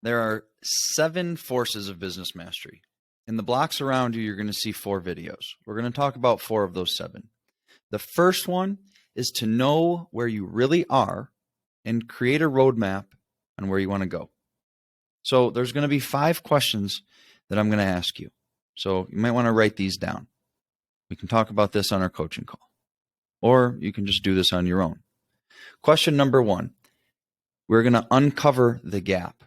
There are 7 forces of business mastery. In the blocks around you, you're going to see 4 videos. We're going to talk about 4 of those 7. The first one is to know where you really are and create a roadmap on where you want to go. So there's going to be 5 questions that I'm going to ask you. So you might want to write these down. We can talk about this on our coaching call, or you can just do this on your own. Question number 1, we're going to uncover the gap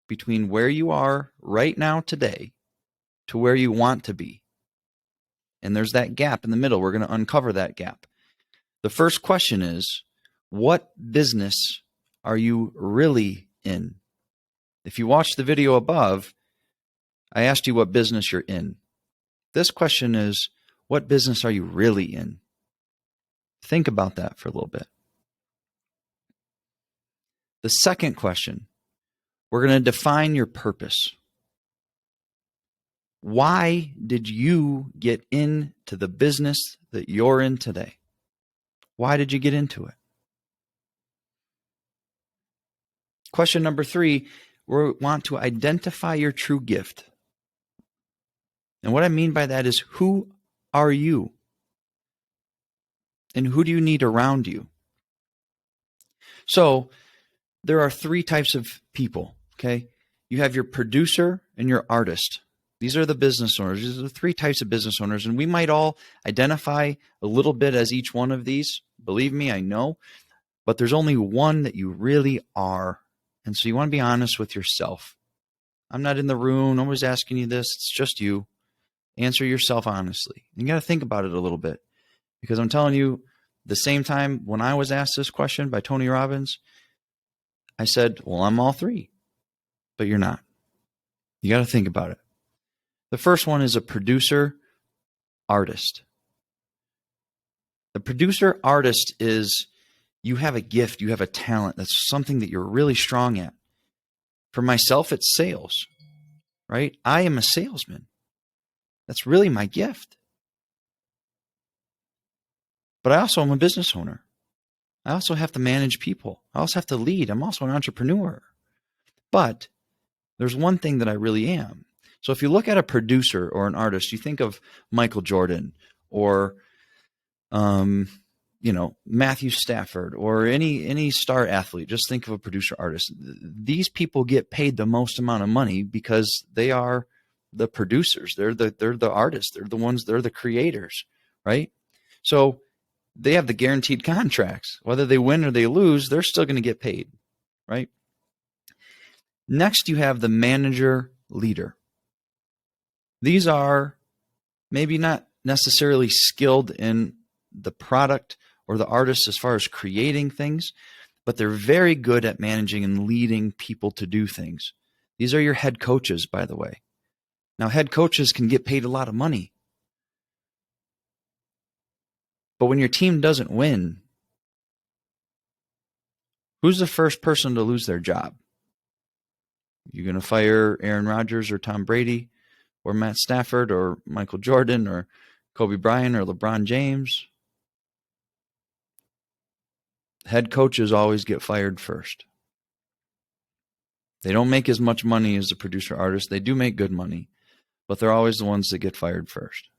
between where you are right now today to where you want to be. And there's that gap in the middle. We're going to uncover that gap. The first question is, what business are you really in? If you watched the video above, I asked you what business you're in. This question is, what business are you really in? Think about that for a little bit. The second question, we're going to define your purpose. Why did you get into the business that you're in today? Why did you get into it? Question number 3, we want to identify your true gift. And what I mean by that is, who are you? And who do you need around you? So there are 3 types of people, okay? You have your producer and your artist. These are the business owners. These are the 3 types of business owners. And we might all identify a little bit as each one of these. Believe me, I know. But there's only one that you really are. And so you want to be honest with yourself. I'm not in the room. Nobody's asking you this. It's just you. Answer yourself honestly. You got to think about it a little bit. Because I'm telling you, the same time when I was asked this question by Tony Robbins, I said, well, I'm all 3. But you're not. You got to think about it. The first one is a producer artist. The producer artist is, you have a gift, you have a talent. That's something that you're really strong at. For myself, it's sales, right? I am a salesman. That's really my gift. But I also am a business owner. I also have to manage people. I also have to lead. I'm also an entrepreneur. But there's one thing that I really am. So if you look at a producer or an artist, you think of Michael Jordan or, Matthew Stafford or any star athlete. Just think of a producer artist. These people get paid the most amount of money because they are the producers. They're the artists. They're the creators, right? So they have the guaranteed contracts. Whether they win or they lose, they're still going to get paid, right? Next, you have the manager leader. These are maybe not necessarily skilled in the product or the artist as far as creating things, but they're very good at managing and leading people to do things. These are your head coaches, by the way. Now, head coaches can get paid a lot of money. But when your team doesn't win, who's the first person to lose their job? You're going to fire Aaron Rodgers or Tom Brady or Matt Stafford or Michael Jordan or Kobe Bryant or LeBron James? Head coaches always get fired first. They don't make as much money as the producer artist. They do make good money, but they're always the ones that get fired first.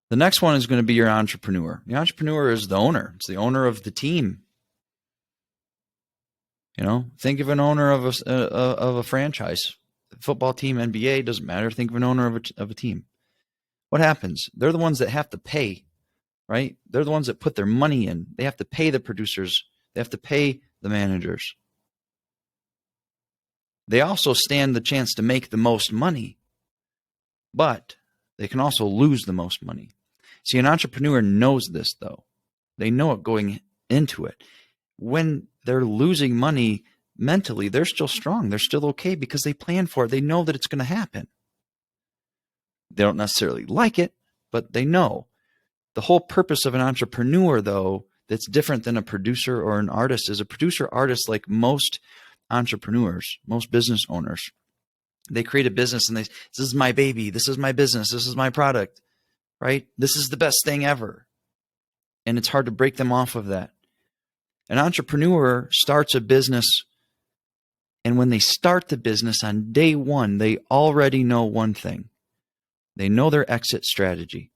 The next one is going to be your entrepreneur. The entrepreneur is the owner. It's the owner of the team. Think of an owner of a franchise, football team, NBA, doesn't matter. Think of an owner of a team. What happens? They're the ones that have to pay, right? They're the ones that put their money in. They have to pay the producers. They have to pay the managers. They also stand the chance to make the most money, but they can also lose the most money. See, an entrepreneur knows this, though. They know it going into it. When they're losing money mentally, they're still strong. They're still okay because they plan for it. They know that it's going to happen. They don't necessarily like it, but they know. The whole purpose of an entrepreneur, though, that's different than a producer or an artist, is a producer artist, like most entrepreneurs, most business owners. They create a business and this is my baby. This is my business. This is my product, right? This is the best thing ever. And it's hard to break them off of that. An entrepreneur starts a business And when they start the business on day one, they already know one thing. They know their exit strategy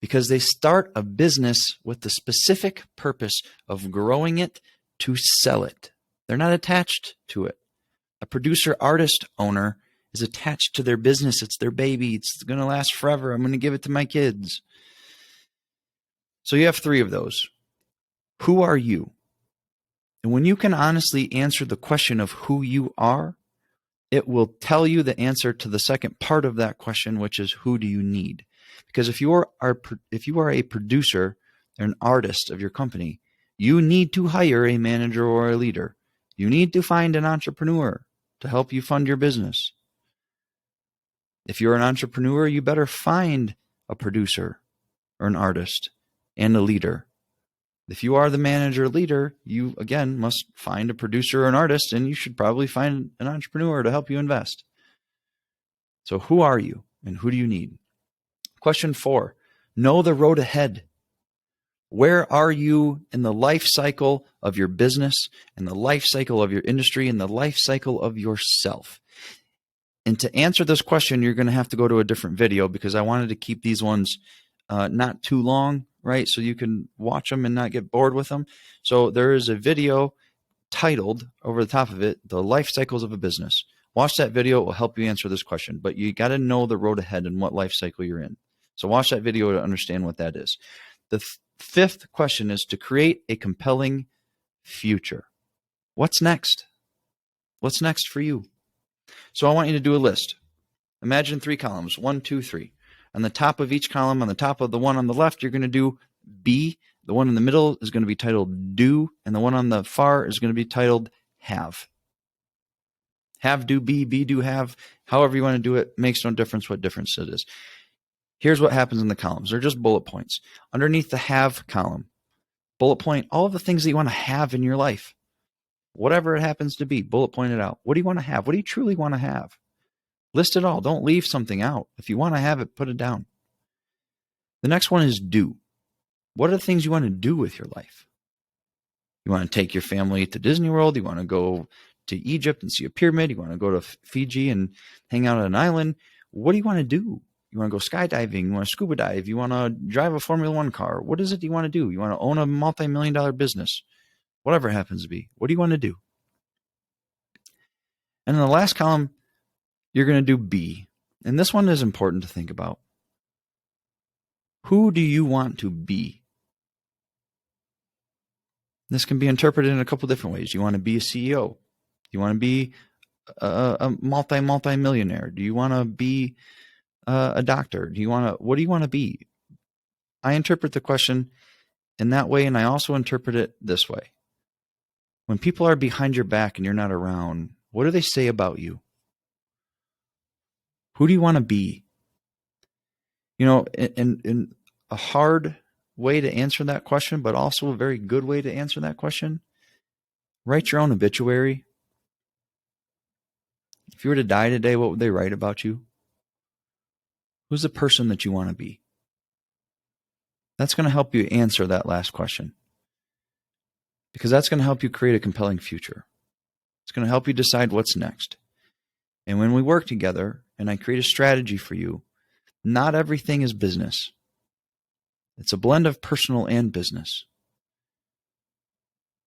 because they start a business with the specific purpose of growing it to sell it. They're not attached to it. A producer, artist, owner is attached to their business. It's their baby. It's going to last forever. I'm going to give it to my kids. So you have 3 of those. Who are you? And when you can honestly answer the question of who you are, it will tell you the answer to the second part of that question, which is who do you need? Because if you are a producer or an artist of your company, you need to hire a manager or a leader. You need to find an entrepreneur to help you fund your business. If you're an entrepreneur, you better find a producer or an artist and a leader. If you are the manager or leader, you, again, must find a producer or an artist, and you should probably find an entrepreneur to help you invest. So who are you and who do you need? Question 4, know the road ahead. Where are you in the life cycle of your business, in the life cycle of your industry, in the life cycle of yourself? And to answer this question, you're going to have to go to a different video because I wanted to keep these ones not too long, right? So you can watch them and not get bored with them. So there is a video titled over the top of it, The Life Cycles of a Business. Watch that video. It will help you answer this question, but you got to know the road ahead and what life cycle you're in. So watch that video to understand what that is. The 5th question is to create a compelling future. What's next? What's next for you? So I want you to do a list. Imagine 3 columns, 1, 2, 3. On the top of each column, on the top of the one on the left, you're going to do be. The one in the middle is going to be titled do, and the one on the far is going to be titled have. Have, do, be, do, have. However you want to do it, makes no difference what difference it is. Here's what happens in the columns. They're just bullet points. Underneath the have column, bullet point all of the things that you want to have in your life. Whatever it happens to be, bullet point it out. What do you want to have? What do you truly want to have? List it all. Don't leave something out. If you want to have it, put it down. The next one is do. What are the things you want to do with your life? You want to take your family to Disney World. You want to go to Egypt and see a pyramid. You want to go to Fiji and hang out on an island. What do you want to do? You want to go skydiving. You want to scuba dive. You want to drive a Formula One car. What is it you want to do? You want to own a multi-million-dollar business. Whatever it happens to be. What do you want to do? And in the last column, you're going to do be. And this one is important to think about. Who do you want to be? This can be interpreted in a couple different ways. You want to be a CEO. You want to be a multi-millionaire. Do you want to be a doctor? What do you want to be? I interpret the question in that way, and I also interpret it this way. When people are behind your back and you're not around, what do they say about you? Who do you want to be? You know, in a hard way to answer that question, but also a very good way to answer that question, write your own obituary. If you were to die today, what would they write about you? Who's the person that you want to be? That's going to help you answer that last question, because that's going to help you create a compelling future. It's going to help you decide what's next. And when we work together and I create a strategy for you, not everything is business. It's a blend of personal and business.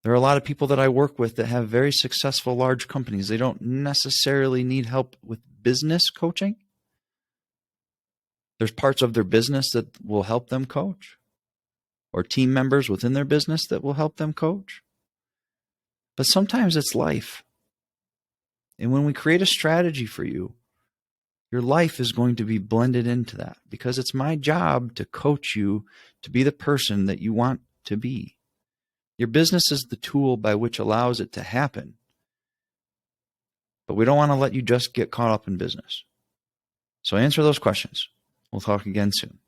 There are a lot of people that I work with that have very successful large companies. They don't necessarily need help with business coaching. There's parts of their business that will help them coach, or team members within their business that will help them coach. But sometimes it's life. And when we create a strategy for you, your life is going to be blended into that, because it's my job to coach you to be the person that you want to be. Your business is the tool by which allows it to happen. But we don't want to let you just get caught up in business. So answer those questions. We'll talk again soon.